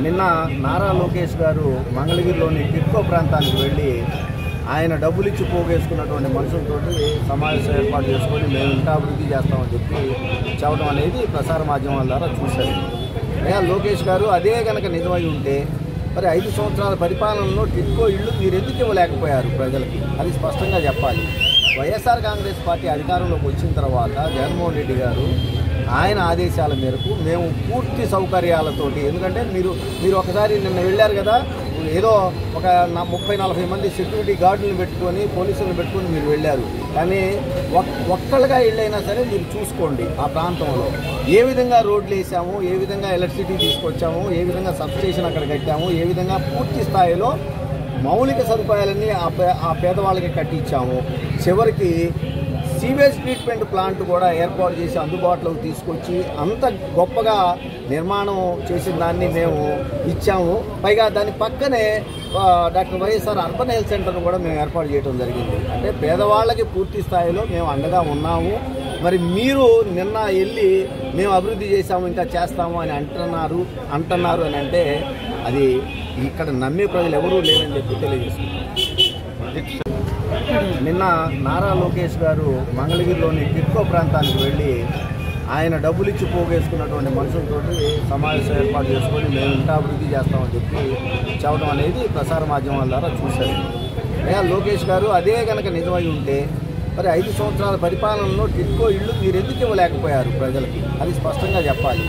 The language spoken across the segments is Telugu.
నిన్న నారా లోకేష్ గారు మంగళగిరిలోని టిక్కో ప్రాంతానికి వెళ్ళి ఆయన డబ్బులు ఇచ్చి పోగేసుకున్నటువంటి మనుషులతో సమావేశం ఏర్పాటు చేసుకొని మేము ఇంకా అభివృద్ధి చేస్తామని చెప్పి చెప్పడం అనేది ప్రసార మాధ్యమాల ద్వారా చూశారు. అయ్యా లోకేష్ గారు అదే కనుక నిజమై ఉంటే మరి 5 సంవత్సరాల పరిపాలనలో టిక్కో ఇళ్ళు మీరు ఎందుకు ఇవ్వలేకపోయారు ప్రజలకి? అది స్పష్టంగా చెప్పాలి. వైఎస్ఆర్ కాంగ్రెస్ పార్టీ అధికారంలోకి వచ్చిన తర్వాత జగన్మోహన్ రెడ్డి గారు ఆయన ఆదేశాల మేరకు మేము పూర్తి సౌకర్యాలతోటి, ఎందుకంటే మీరు ఒకసారి నిన్న వెళ్ళారు కదా, ఏదో ఒక 30-40 మంది సెక్యూరిటీ గార్డులను పెట్టుకొని పోలీసులను పెట్టుకొని మీరు వెళ్ళారు. కానీ ఒక్కళ్ళగా ఇళ్ళైనా సరే మీరు చూసుకోండి ఆ ప్రాంతంలో ఏ విధంగా రోడ్లు వేసాము, ఏ విధంగా ఎలక్ట్రిసిటీ తీసుకొచ్చాము, ఏ విధంగా సబ్స్టేషన్ అక్కడ కట్టాము, ఏ విధంగా పూర్తి స్థాయిలో మౌలిక సదుపాయాలన్నీ ఆ పేదవాళ్ళకి కట్టించాము. చివరికి సీవేజ్ ట్రీట్మెంట్ ప్లాంట్ కూడా ఏర్పాటు చేసి అందుబాటులోకి తీసుకొచ్చి అంత గొప్పగా నిర్మాణం చేసిన దాన్ని మేము ఇచ్చాము. పైగా దాని పక్కనే డాక్టర్ వైఎస్ఆర్ అర్బన్ హెల్త్ సెంటర్ను కూడా మేము ఏర్పాటు చేయడం జరిగింది. అంటే పేదవాళ్ళకి పూర్తి స్థాయిలో మేము అండగా ఉన్నాము. మరి మీరు నిన్న వెళ్ళి మేము అభివృద్ధి చేశాము ఇంకా చేస్తాము అని అంటున్నారు అని అంటే అది ఇక్కడ నమ్మే ప్రజలు ఎవరూ లేరని చెప్పి తెలియజేస్తున్నారు. నిన్న నారా లోకేష్ గారు మంగళగిరిలోని టిక్కో ప్రాంతానికి వెళ్ళి ఆయన డబ్బులు ఇచ్చి పోగేసుకున్నటువంటి మనుషులతో సమావేశం ఏర్పాటు చేసుకొని మేము ఇంకా అభివృద్ధి చేస్తామని చెప్పి చెప్పడం అనేది ప్రసార మాధ్యమాల ద్వారా చూశారు. అయ్యా లోకేష్ గారు అదే కనుక నిజమై ఉంటే మరి 5 సంవత్సరాల పరిపాలనలో టిక్కో ఇళ్ళు మీరు ఎందుకు ఇవ్వలేకపోయారు ప్రజలకి? అది స్పష్టంగా చెప్పాలి.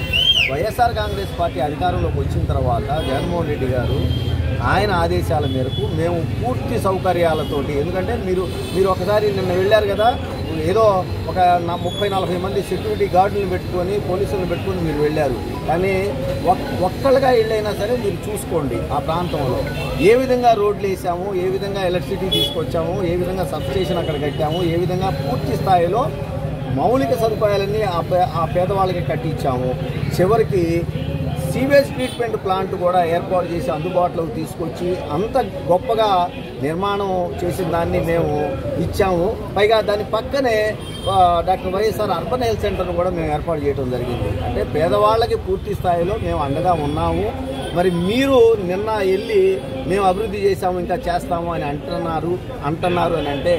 వైఎస్ఆర్ కాంగ్రెస్ పార్టీ అధికారంలోకి వచ్చిన తర్వాత జగన్మోహన్ రెడ్డి గారు ఆయన ఆదేశాల మేరకు మేము పూర్తి సౌకర్యాలతోటి, ఎందుకంటే మీరు ఒకసారి నిన్న వెళ్ళారు కదా, ఏదో ఒక 30-40 మంది సెక్యూరిటీ గార్డులను పెట్టుకొని పోలీసులను పెట్టుకొని మీరు వెళ్ళారు. కానీ ఒక్కళ్ళగా ఇళ్ళైనా సరే మీరు చూసుకోండి ఆ ప్రాంతంలో ఏ విధంగా రోడ్లు వేసాము, ఏ విధంగా ఎలక్ట్రిసిటీ తీసుకొచ్చాము, ఏ విధంగా సబ్స్టేషన్ అక్కడ కట్టాము, ఏ విధంగా పూర్తి స్థాయిలో మౌలిక సదుపాయాలన్నీ ఆ పేదవాళ్ళకి కట్టించాము. చివరికి సీవేజ్ ట్రీట్మెంట్ ప్లాంట్ కూడా ఏర్పాటు చేసి అందుబాటులోకి తీసుకొచ్చి అంత గొప్పగా నిర్మాణం చేసిన దాన్ని మేము ఇచ్చాము. పైగా దాని పక్కనే డాక్టర్ వైఎస్ఆర్ అర్బన్ హెల్త్ సెంటర్ను కూడా మేము ఏర్పాటు చేయడం జరిగింది. అంటే పేదవాళ్ళకి పూర్తి స్థాయిలో మేము అండగా ఉన్నాము. మరి మీరు నిన్న వెళ్ళి మేము అభివృద్ధి చేశాము ఇంకా చేస్తాము అని అంటున్నారు అని అంటే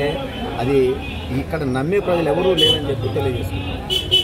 అది ఇక్కడ నమ్మే ప్రజలు ఎవరూ లేరని చెప్పి తెలియజేస్తున్నారు.